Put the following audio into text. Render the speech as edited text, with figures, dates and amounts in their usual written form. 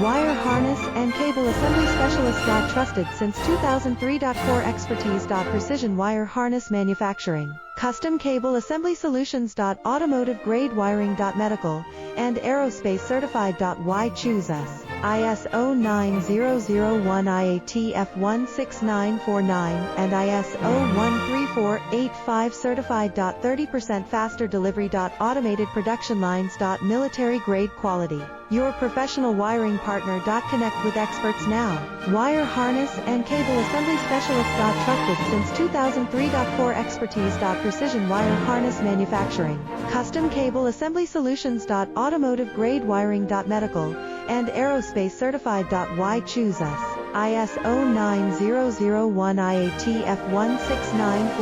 Wire harness and cable assembly specialist. Trusted since 2003. Core expertise. Precision wire harness manufacturing, custom cable assembly solutions. Automotive grade wiring. Medical and aerospace certified. Why choose us? ISO 9001 IATF 16949 and ISO 13485 certified. 30% faster delivery. Automated production lines. Military grade quality. Your professional wiring partner. Connect with experts now. Wire harness and cable assembly specialist. Trusted since 2003. Core expertise. Precision wire harness manufacturing, custom cable assembly solutions. Automotive grade wiring. Medical and aerospace certified. Why choose us? ISO 9001 IATF 16949